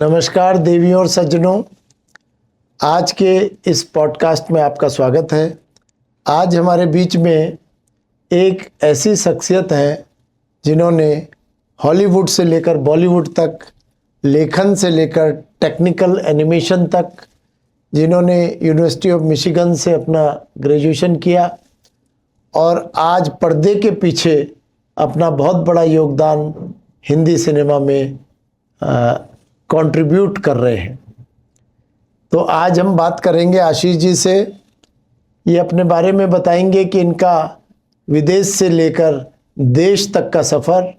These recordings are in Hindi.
नमस्कार देवियों और सज्जनों, आज के इस पॉडकास्ट में आपका स्वागत है। आज हमारे बीच में एक ऐसी शख्सियत है जिन्होंने हॉलीवुड से लेकर बॉलीवुड तक, लेखन से लेकर टेक्निकल एनिमेशन तक, जिन्होंने यूनिवर्सिटी ऑफ मिशिगन से अपना ग्रेजुएशन किया और आज पर्दे के पीछे अपना बहुत बड़ा योगदान हिंदी सिनेमा में कंट्रीब्यूट कर रहे हैं। तो आज हम बात करेंगे आशीष जी से। ये अपने बारे में बताएंगे कि इनका विदेश से लेकर देश तक का सफ़र,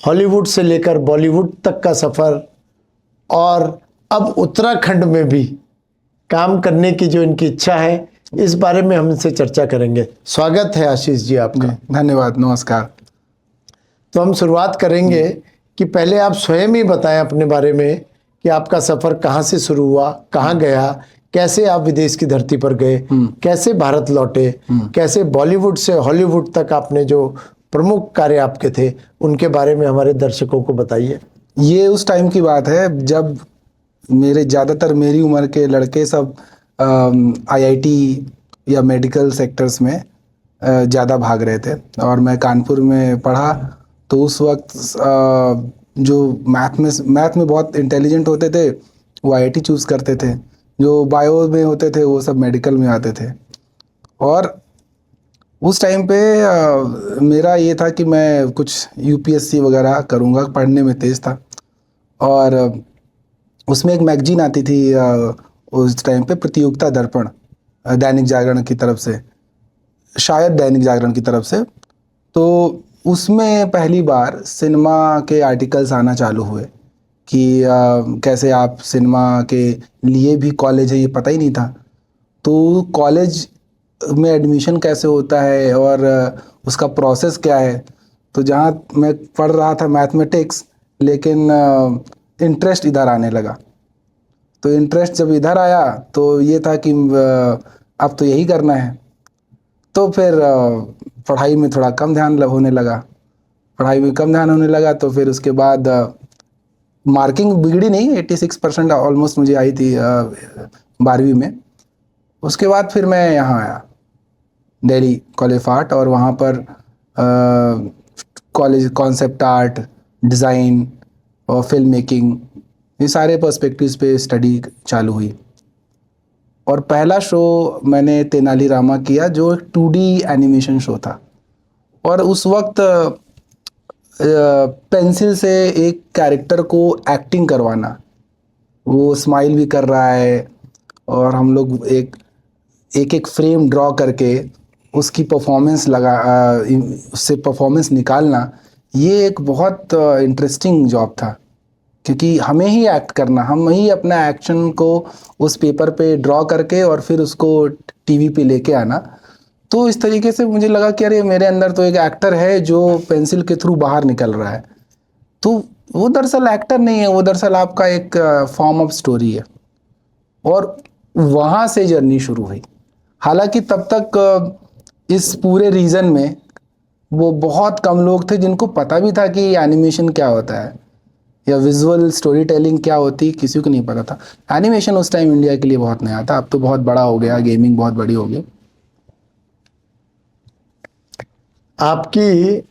हॉलीवुड से लेकर बॉलीवुड तक का सफ़र और अब उत्तराखंड में भी काम करने की जो इनकी इच्छा है, इस बारे में हम इनसे चर्चा करेंगे। स्वागत है आशीष जी आपका। धन्यवाद, नमस्कार। तो हम शुरुआत करेंगे कि पहले आप स्वयं ही बताएं अपने बारे में कि आपका सफ़र कहाँ से शुरू हुआ, कहाँ गया, कैसे आप विदेश की धरती पर गए, कैसे भारत लौटे, कैसे बॉलीवुड से हॉलीवुड तक आपने जो प्रमुख कार्य आपके थे उनके बारे में हमारे दर्शकों को बताइए। ये उस टाइम की बात है जब ज़्यादातर मेरी उम्र के लड़के सब आईआईटी या मेडिकल सेक्टर्स में ज़्यादा भाग रहे थे और मैं कानपुर में पढ़ा। तो उस वक्त जो मैथ में बहुत इंटेलिजेंट होते थे वो आईआईटी चूज़ करते थे, जो बायो में होते थे वो सब मेडिकल में आते थे। और उस टाइम पे मेरा ये था कि मैं कुछ यूपीएससी वगैरह करूँगा, पढ़ने में तेज़ था। और उसमें एक मैगजीन आती थी उस टाइम पे, प्रतियोगिता दर्पण, दैनिक जागरण की तरफ से, शायद दैनिक जागरण की तरफ से। तो उसमें पहली बार सिनेमा के आर्टिकल्स आना चालू हुए कि कैसे आप सिनेमा के लिए भी कॉलेज है, ये पता ही नहीं था। तो कॉलेज में एडमिशन कैसे होता है और उसका प्रोसेस क्या है। तो जहाँ मैं पढ़ रहा था मैथमेटिक्स, लेकिन इंटरेस्ट इधर आने लगा। तो इंटरेस्ट जब इधर आया तो ये था कि अब तो यही करना है। तो फिर पढ़ाई में थोड़ा कम ध्यान होने लगा। तो फिर उसके बाद मार्किंग बिगड़ी नहीं, 86% ऑलमोस्ट मुझे आई थी 12वीं में। उसके बाद फिर मैं यहाँ आया दिल्ली कॉलेज ऑफ आर्ट, और वहाँ पर कॉलेज कॉन्सेप्ट आर्ट, डिज़ाइन और फिल्म मेकिंग, ये सारे पर्सपेक्टिव्स पे स्टडी चालू हुई। और पहला शो मैंने तेनाली रामा किया, जो एक 2D एनिमेशन शो था। और उस वक्त पेंसिल से एक कैरेक्टर को एक्टिंग करवाना, वो स्माइल भी कर रहा है और हम लोग एक फ्रेम ड्रॉ करके उसकी उससे परफॉर्मेंस निकालना, ये एक बहुत इंटरेस्टिंग जॉब था, क्योंकि हमें ही एक्ट करना, हम ही अपना एक्शन को उस पेपर पे ड्रॉ करके और फिर उसको टीवी पे लेके आना। तो इस तरीके से मुझे लगा कि अरे मेरे अंदर तो एक एक्टर है जो पेंसिल के थ्रू बाहर निकल रहा है। तो वो दरअसल एक्टर नहीं है, वो दरअसल आपका एक फॉर्म ऑफ स्टोरी है। और वहाँ से जर्नी शुरू हुई। हालांकि तब तक इस पूरे रीजन में वो बहुत कम लोग थे जिनको पता भी था कि एनिमेशन क्या होता है या विजुअल स्टोरी टेलिंग क्या होती, किसी को नहीं पता था। एनिमेशन उस टाइम इंडिया के लिए बहुत नया था, अब तो बहुत बड़ा हो गया, गेमिंग बहुत बड़ी हो गई। आपकी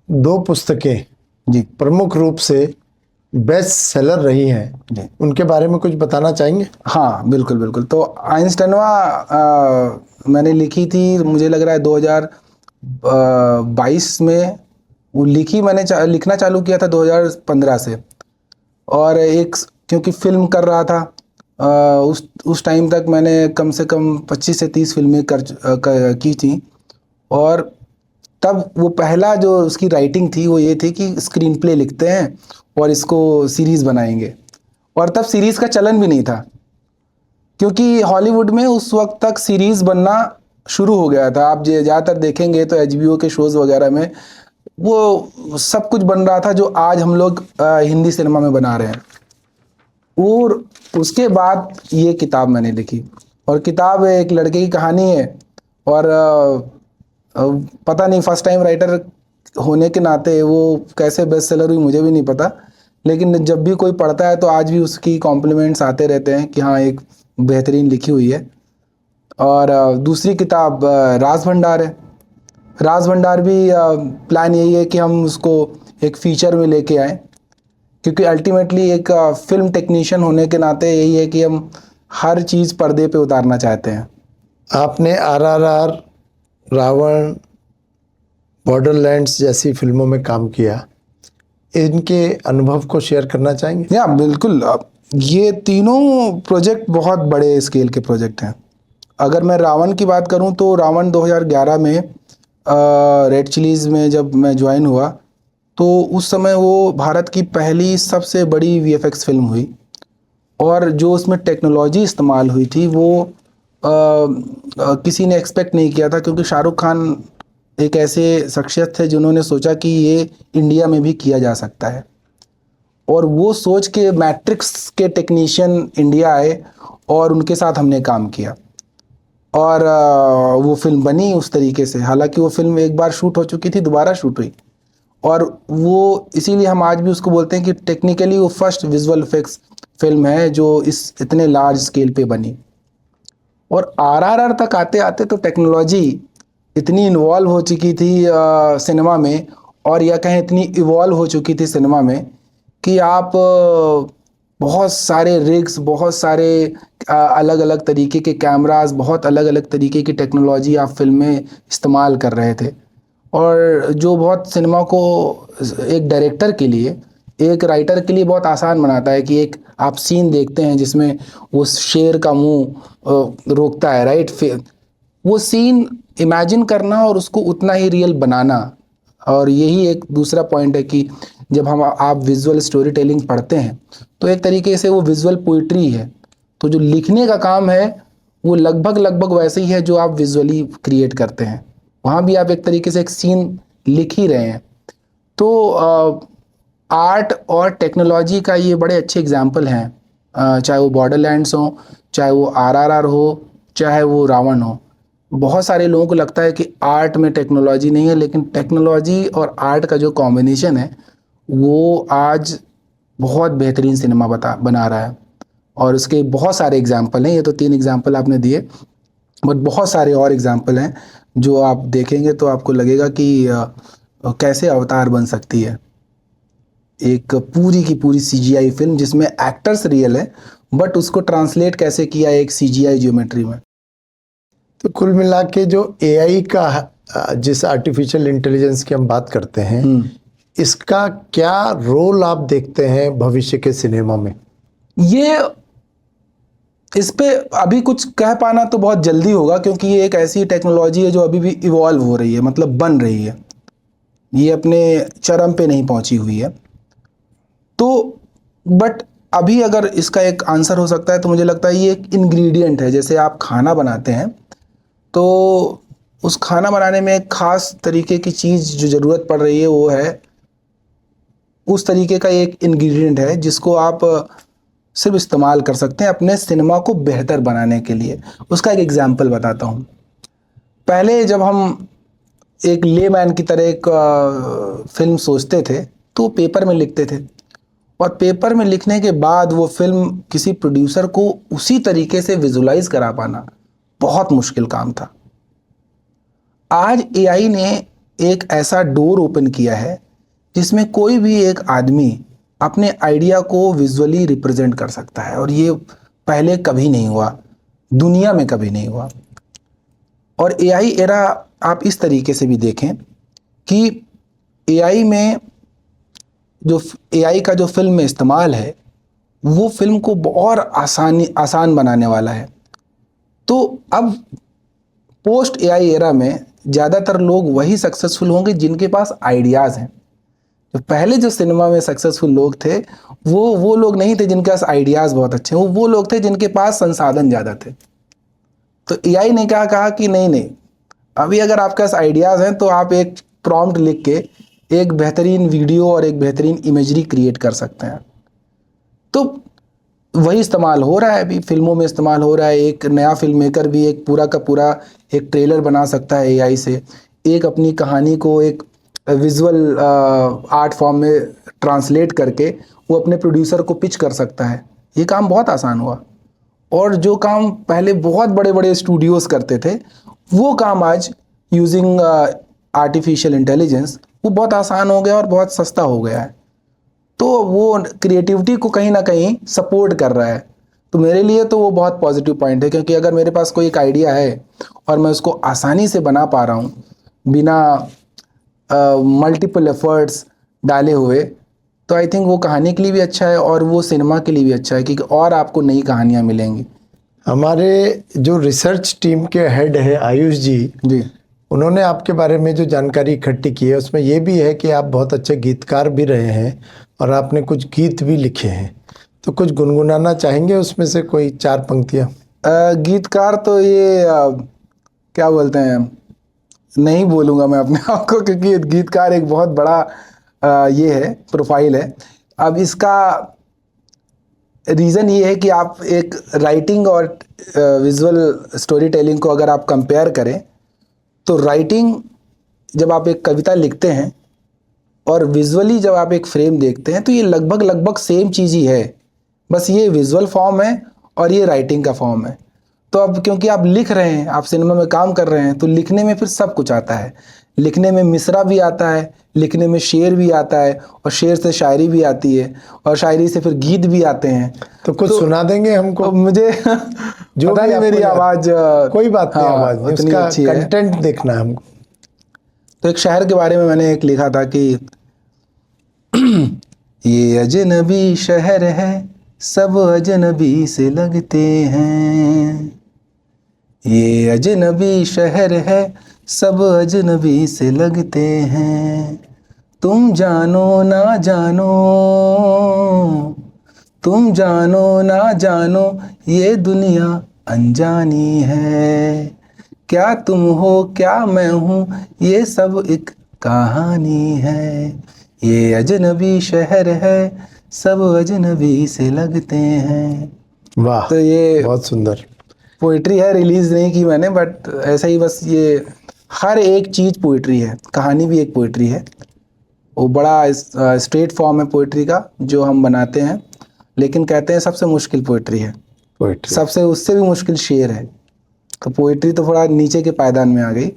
2 पुस्तकें जी प्रमुख रूप से बेस्ट सेलर रही हैं, जी, उनके बारे में कुछ बताना चाहेंगे? हाँ बिल्कुल। तो आइंस्टाइनवा मैंने लिखी थी, मुझे लग रहा है 2022 में वो लिखी। मैंने लिखना चालू किया था 2015 से। और क्योंकि फिल्म कर रहा था, उस टाइम तक मैंने कम से कम 25 से 30 फिल्में की थी। और तब वो पहला जो उसकी राइटिंग थी वो ये थी कि स्क्रीन प्ले लिखते हैं और इसको सीरीज़ बनाएंगे। और तब सीरीज़ का चलन भी नहीं था, क्योंकि हॉलीवुड में उस वक्त तक सीरीज़ बनना शुरू हो गया था। आप ज़्यादातर देखेंगे तो HBO के शोज़ वगैरह में वो सब कुछ बन रहा था जो आज हम लोग हिंदी सिनेमा में बना रहे हैं। और उसके बाद ये किताब मैंने लिखी, और किताब एक लड़के की कहानी है। और पता नहीं फर्स्ट टाइम राइटर होने के नाते वो कैसे बेस्ट सेलर हुई मुझे भी नहीं पता, लेकिन जब भी कोई पढ़ता है तो आज भी उसकी कॉम्प्लीमेंट्स आते रहते हैं कि हाँ एक बेहतरीन लिखी हुई है। और दूसरी किताब राज भंडार है। राज भंडार भी प्लान यही है कि हम उसको एक फीचर में लेके आएँ, क्योंकि अल्टीमेटली एक फिल्म टेक्नीशियन होने के नाते यही है कि हम हर चीज़ पर्दे पे उतारना चाहते हैं। आपने आरआरआर, रावण, बॉर्डरलैंड्स जैसी फिल्मों में काम किया, इनके अनुभव को शेयर करना चाहेंगे? या बिल्कुल, ये तीनों प्रोजेक्ट बहुत बड़े स्केल के प्रोजेक्ट हैं। अगर मैं रावण की बात करूं तो रावण 2011 में रेड चिलीज़ में जब मैं ज्वाइन हुआ तो उस समय वो भारत की पहली सबसे बड़ी वीएफएक्स फिल्म हुई, और जो उसमें टेक्नोलॉजी इस्तेमाल हुई थी वो किसी ने एक्सपेक्ट नहीं किया था, क्योंकि शाहरुख खान एक ऐसे शख्सियत थे जिन्होंने सोचा कि ये इंडिया में भी किया जा सकता है, और वो सोच के मैट्रिक्स के टेक्नीशियन इंडिया आए और उनके साथ हमने काम किया, और वो फिल्म बनी उस तरीके से। हालांकि वो फिल्म एक बार शूट हो चुकी थी, दोबारा शूट हुई, और वो इसीलिए हम आज भी उसको बोलते हैं कि टेक्निकली वो फर्स्ट विजुअल इफेक्ट्स फिल्म है जो इस इतने लार्ज स्केल पे बनी। और आरआरआर तक आते आते तो टेक्नोलॉजी इतनी इन्वॉल्व हो चुकी थी सिनेमा में, और या कहें इतनी इवॉल्व हो चुकी थी सिनेमा में कि आप बहुत सारे रिग्स, बहुत सारे अलग अलग तरीके के कैमरास, बहुत अलग अलग तरीके की टेक्नोलॉजी आप फिल्म में इस्तेमाल कर रहे थे, और जो बहुत सिनेमा को एक डायरेक्टर के लिए, एक राइटर के लिए बहुत आसान बनाता है कि एक आप सीन देखते हैं जिसमें वो शेर का मुंह रोकता है, राइट, फिर वो सीन इमेजिन करना और उसको उतना ही रियल बनाना। और यही एक दूसरा पॉइंट है कि जब आप विजुअल स्टोरी टेलिंग पढ़ते हैं तो एक तरीके से वो विजुअल पोइट्री है, तो जो लिखने का काम है वो लगभग लगभग वैसे ही है जो आप विजुअली क्रिएट करते हैं। वहाँ भी आप एक तरीके से एक सीन लिख ही रहे हैं। तो आर्ट और टेक्नोलॉजी का ये बड़े अच्छे एग्जाम्पल हैं, चाहे वो बॉर्डरलैंड्स हो, चाहे वो आरआरआर हो, चाहे वो रावण हो। बहुत सारे लोगों को लगता है कि आर्ट में टेक्नोलॉजी नहीं है, लेकिन टेक्नोलॉजी और आर्ट का जो कॉम्बिनेशन है वो आज बहुत बेहतरीन सिनेमा बना रहा है। और उसके बहुत सारे एग्जाम्पल हैं, ये तो 3 एग्जाम्पल आपने दिए, बट बहुत सारे और एग्जाम्पल हैं जो आप देखेंगे तो आपको लगेगा कि कैसे अवतार बन सकती है एक पूरी की पूरी सीजीआई फिल्म जिसमें एक्टर्स रियल है, बट उसको ट्रांसलेट कैसे किया एक सीजीआई ज्योमेट्री में। तो कुल मिला के जो एआई का, जिस आर्टिफिशियल इंटेलिजेंस की हम बात करते हैं, इसका क्या रोल आप देखते हैं भविष्य के सिनेमा में? ये इस पे अभी कुछ कह पाना तो बहुत जल्दी होगा, क्योंकि ये एक ऐसी टेक्नोलॉजी है जो अभी भी इवॉल्व हो रही है, मतलब बन रही है, ये अपने चरम पे नहीं पहुंची हुई है। तो बट अभी अगर इसका एक आंसर हो सकता है तो मुझे लगता है ये एक इंग्रेडिएंट है। जैसे आप खाना बनाते हैं तो उस खाना बनाने में एक खास तरीके की चीज़ जो ज़रूरत पड़ रही है वो है, उस तरीके का एक इंग्रेडिएंट है जिसको आप सिर्फ इस्तेमाल कर सकते हैं अपने सिनेमा को बेहतर बनाने के लिए। उसका एक एग्जांपल बताता हूँ। पहले जब हम एक लेमैन की तरह एक फिल्म सोचते थे तो पेपर में लिखते थे, और पेपर में लिखने के बाद वो फिल्म किसी प्रोड्यूसर को उसी तरीके से विजुलाइज करा पाना बहुत मुश्किल काम था। आज एआई ने एक ऐसा डोर ओपन किया है जिसमें कोई भी एक आदमी अपने आइडिया को विजुअली रिप्रेजेंट कर सकता है, और ये पहले कभी नहीं हुआ, दुनिया में कभी नहीं हुआ। और एआई एरा आप इस तरीके से भी देखें कि एआई में जो एआई का जो फिल्म में इस्तेमाल है वो फिल्म को और आसान बनाने वाला है। तो अब पोस्ट एआई एरा में ज़्यादातर लोग वही सक्सेसफुल होंगे जिनके पास आइडियाज़ हैं। जो पहले जो सिनेमा में सक्सेसफुल लोग थे वो लोग नहीं थे जिनके पास आइडियाज़ बहुत अच्छे हैं, वो लोग थे जिनके पास संसाधन ज़्यादा थे। तो एआई ने क्या कहा कि नहीं, अभी अगर आपके पास आइडियाज़ हैं तो आप एक प्रॉम्प्ट लिख के एक बेहतरीन वीडियो और एक बेहतरीन इमेजरी क्रिएट कर सकते हैं। तो वही इस्तेमाल हो रहा है, अभी फिल्मों में इस्तेमाल हो रहा है। एक नया फिल्म मेकर भी एक पूरा का पूरा एक ट्रेलर बना सकता है एआई से, एक अपनी कहानी को एक विजुअल आर्ट फॉर्म में ट्रांसलेट करके वो अपने प्रोड्यूसर को पिच कर सकता है। ये काम बहुत आसान हुआ, और जो काम पहले बहुत बड़े बड़े स्टूडियोज़ करते थे वो काम आज यूजिंग आर्टिफिशियल इंटेलिजेंस वो बहुत आसान हो गया और बहुत सस्ता हो गया है। तो वो क्रिएटिविटी को कहीं ना कहीं सपोर्ट कर रहा है। तो मेरे लिए तो वो बहुत पॉजिटिव पॉइंट है, क्योंकि अगर मेरे पास कोई एक आइडिया है और मैं उसको आसानी से बना पा रहा हूँ बिना मल्टीपल एफर्ट्स डाले हुए, तो आई थिंक वो कहानी के लिए भी अच्छा है और वो सिनेमा के लिए भी अच्छा है, क्योंकि और आपको नई कहानियाँ मिलेंगी। हमारे जो रिसर्च टीम के हेड है आयुष जी जी उन्होंने आपके बारे में जो जानकारी इकट्ठी की है उसमें ये भी है कि आप बहुत अच्छे गीतकार भी रहे हैं और आपने कुछ गीत भी लिखे हैं, तो कुछ गुनगुनाना चाहेंगे उसमें से कोई 4 पंक्तियाँ? गीतकार तो ये क्या बोलते हैं, नहीं बोलूँगा मैं अपने आप को, क्योंकि गीतकार एक बहुत बड़ा ये है, प्रोफाइल है। अब इसका रीज़न ये है कि आप एक राइटिंग और विजुअल स्टोरी टेलिंग को अगर आप कंपेयर करें, तो राइटिंग जब आप एक कविता लिखते हैं और विजुअली जब आप एक फ्रेम देखते हैं, तो ये लगभग लगभग सेम चीज़ ही है, बस ये विजुअल फॉर्म है और ये राइटिंग का फॉर्म है। तो अब क्योंकि आप लिख रहे हैं, आप सिनेमा में काम कर रहे हैं, तो लिखने में फिर सब कुछ आता है। लिखने में मिसरा भी आता है, लिखने में शेर भी आता है, और शेर से शायरी भी आती है, और शायरी से फिर गीत भी आते हैं। तो कुछ सुना देंगे हमको? तो मुझे जो पता भी नहीं आपको मेरी याद- आवाज़ कोई बात नहीं, हाँ, आवाज़ नहीं, उतनी उसका अच्छी है। कंटेंट देखना है हमको। तो एक शहर के बारे में मैंने एक लिखा था कि ये अजनबी शहर है, सब अजनबी से लगते हैं। ये अजनबी शहर है, सब अजनबी से लगते हैं। तुम जानो ना जानो, तुम जानो ना जानो, ये दुनिया अनजानी है। क्या तुम हो क्या मैं हूँ, ये सब एक कहानी है। ये अजनबी शहर है, सब अजनबी से लगते हैं। वाह, तो ये बहुत सुंदर। पोइट्री है, रिलीज नहीं की मैंने, बट ऐसा ही बस ये हर एक चीज़ पोइट्री है। कहानी भी एक पोइट्री है। वो बड़ा स्ट्रेट फॉर्म है पोइट्री का जो हम बनाते हैं, लेकिन कहते हैं सबसे मुश्किल पोइट्री है, पोएट्री सबसे उससे भी मुश्किल शेर है। तो पोइट्री तो थोड़ा नीचे के पायदान में आ गई,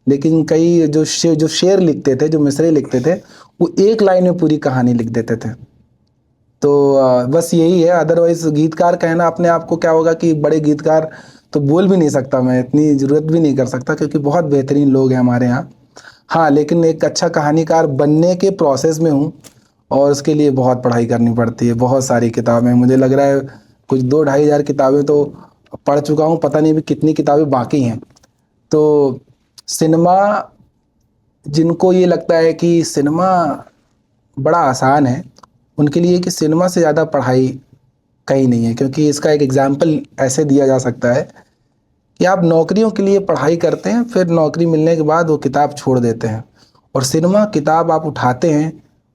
लेकिन कई जो शेर लिखते थे, जो मिसरे लिखते थे, वो एक लाइन में पूरी कहानी लिख देते थे। तो बस यही है। अदरवाइज गीतकार कहना अपने आप को क्या होगा कि बड़े गीतकार तो बोल भी नहीं सकता मैं, इतनी ज़रूरत भी नहीं कर सकता, क्योंकि बहुत बेहतरीन लोग हैं हमारे यहाँ। हाँ, लेकिन एक अच्छा कहानीकार बनने के प्रोसेस में हूँ, और उसके लिए बहुत पढ़ाई करनी पड़ती है। बहुत सारी किताबें, मुझे लग रहा है कुछ 2-2.5 हज़ार किताबें तो पढ़ चुका हूँ, पता नहीं भी कितनी किताबें बाकी हैं। तो सिनेमा, जिनको ये लगता है कि सिनेमा बड़ा आसान है, उनके लिए कि सिनेमा से ज़्यादा पढ़ाई कहीं नहीं है। क्योंकि इसका एक एग्जाम्पल ऐसे दिया जा सकता है कि आप नौकरियों के लिए पढ़ाई करते हैं, फिर नौकरी मिलने के बाद वो किताब छोड़ देते हैं, और सिनेमा किताब आप उठाते हैं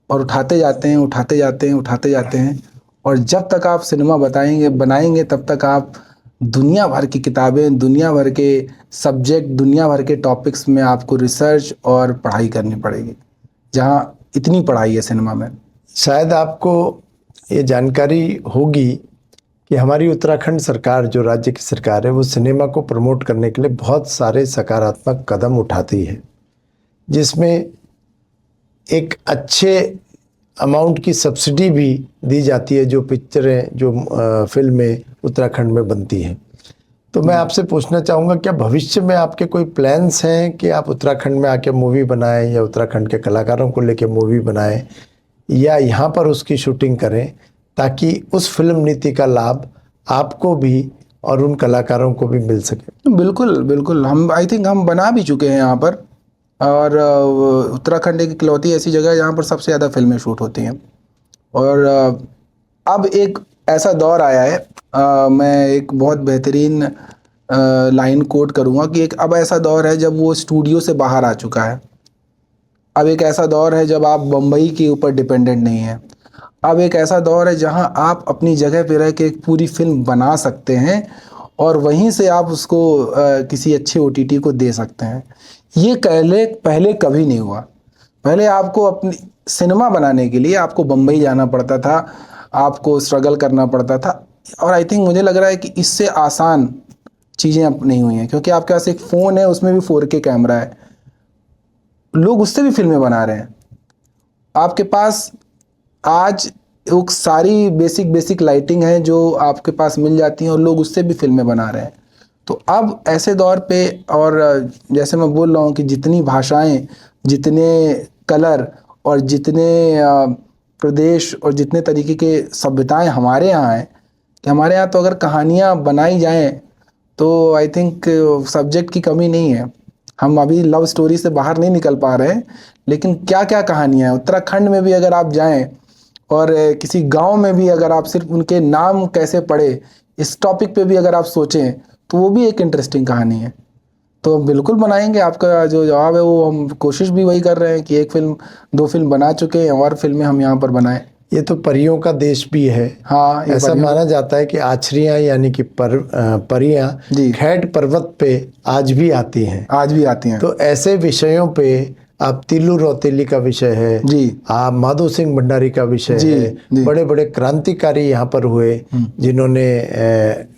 और उठाते जाते हैं, उठाते जाते हैं, उठाते जाते हैं, और जब तक आप सिनेमा बनाएंगे तब तक आप दुनिया भर की किताबें, दुनिया भर के सब्जेक्ट, दुनिया भर के टॉपिक्स में आपको रिसर्च और पढ़ाई करनी पड़ेगी, जहाँ इतनी पढ़ाई है सिनेमा में। शायद आपको ये जानकारी होगी कि हमारी उत्तराखंड सरकार, जो राज्य की सरकार है, वो सिनेमा को प्रमोट करने के लिए बहुत सारे सकारात्मक कदम उठाती है, जिसमें एक अच्छे अमाउंट की सब्सिडी भी दी जाती है जो पिक्चरें, जो फिल्में उत्तराखंड में बनती हैं। तो मैं आपसे पूछना चाहूँगा, क्या भविष्य में आपके कोई प्लान्स हैं कि आप उत्तराखंड में आके मूवी बनाएं, या उत्तराखंड के कलाकारों को लेके मूवी बनाएं, या यहाँ पर उसकी शूटिंग करें, ताकि उस फिल्म नीति का लाभ आपको भी और उन कलाकारों को भी मिल सके? बिल्कुल बिल्कुल, हम आई थिंक हम बना भी चुके हैं यहाँ पर, और उत्तराखंड एक इकलौती ऐसी जगह है जहाँ पर सबसे ज़्यादा फिल्में शूट होती हैं। और अब एक ऐसा दौर आया है, मैं एक बहुत बेहतरीन लाइन कोट करूँगा कि एक अब ऐसा दौर है जब वो स्टूडियो से बाहर आ चुका है। अब एक ऐसा दौर है जब आप बम्बई के ऊपर डिपेंडेंट नहीं हैं। अब एक ऐसा दौर है जहां आप अपनी जगह पे रह के एक पूरी फिल्म बना सकते हैं, और वहीं से आप उसको किसी अच्छे OTT को दे सकते हैं। ये पहले कभी नहीं हुआ। पहले आपको अपनी सिनेमा बनाने के लिए आपको बम्बई जाना पड़ता था, आपको स्ट्रगल करना पड़ता था। और आई थिंक मुझे लग रहा है कि इससे आसान चीज़ें अब नहीं हुई हैं, क्योंकि आपके पास एक फ़ोन है, उसमें भी 4K कैमरा है, लोग उससे भी फिल्में बना रहे हैं। आपके पास आज वो सारी बेसिक लाइटिंग है जो आपके पास मिल जाती हैं और लोग उससे भी फिल्में बना रहे हैं। तो अब ऐसे दौर पे, और जैसे मैं बोल रहा हूँ कि जितनी भाषाएं, जितने कलर और जितने प्रदेश और जितने तरीके के सभ्यताएं हमारे यहाँ हैं, कि हमारे यहाँ तो अगर कहानियाँ बनाई जाएं तो आई थिंक सब्जेक्ट की कमी नहीं है। हम अभी लव स्टोरी से बाहर नहीं निकल पा रहे हैं, लेकिन क्या क्या कहानियाँ हैं। उत्तराखंड में भी अगर आप जाएं और किसी गांव में भी अगर आप सिर्फ उनके नाम कैसे पढ़े, इस टॉपिक पे भी अगर आप सोचें, तो वो भी एक इंटरेस्टिंग कहानी है। तो बिल्कुल बनाएंगे। आपका जो जवाब है वो हम कोशिश भी वही कर रहे हैं कि 1 फिल्म 2 फिल्म बना चुके हैं और फिल्में हम यहाँ पर बनाएं। ये तो परियों का देश भी है। हाँ, ये ऐसा माना जाता है कि आछरियाँ यानी कि परियां जी। खैट पर्वत पे आज भी आती हैं। आज भी आती हैं। तो ऐसे विषयों पे आप तिल्लू रौतेली का विषय है जी। आप माधो सिंह भंडारी का विषय जी, है। जी। बड़े बड़े क्रांतिकारी यहाँ पर हुए जिन्होंने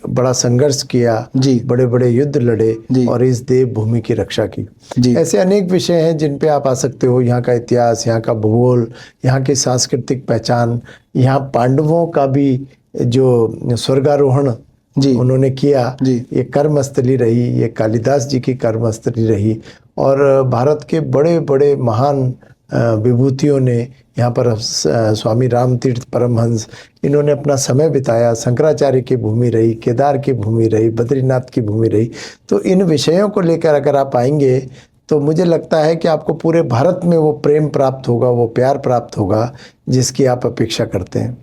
बड़ा संघर्ष किया, जी। बड़े बड़े युद्ध लड़े जी। और इस देवभूमि की रक्षा की। जी। ऐसे अनेक विषय हैं जिन पे आप आ सकते हो। यहाँ का इतिहास, यहाँ का भूगोल, यहाँ की सांस्कृतिक पहचान, यहाँ पांडवों का भी जो स्वर्गारोहण जी। उन्होंने किया, जी। ये कर्मस्थली रही, ये कालिदास जी की कर्मस्थली रही। और भारत के बड़े बड़े महान विभूतियों ने यहाँ पर स्वामी रामतीर्थ परमहंस, इन्होंने अपना समय बिताया। शंकराचार्य की भूमि रही, केदार की भूमि रही, बद्रीनाथ की भूमि रही। तो इन विषयों को लेकर अगर आप आएंगे तो मुझे लगता है कि आपको पूरे भारत में वो प्रेम प्राप्त होगा, वो प्यार प्राप्त होगा जिसकी आप अपेक्षा करते हैं।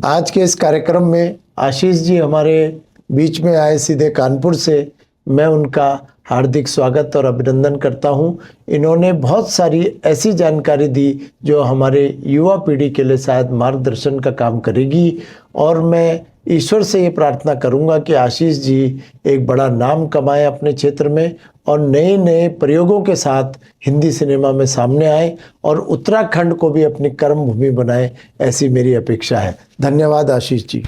आज के इस कार्यक्रम में आशीष जी हमारे बीच में आए सीधे कानपुर से। मैं उनका हार्दिक स्वागत और अभिनंदन करता हूं। इन्होंने बहुत सारी ऐसी जानकारी दी जो हमारे युवा पीढ़ी के लिए शायद मार्गदर्शन का काम करेगी। और मैं ईश्वर से ये प्रार्थना करूंगा कि आशीष जी एक बड़ा नाम कमाएं अपने क्षेत्र में और नए नए प्रयोगों के साथ हिंदी सिनेमा में सामने आए और उत्तराखंड को भी अपनी कर्म भूमि बनाएं, ऐसी मेरी अपेक्षा है। धन्यवाद आशीष जी।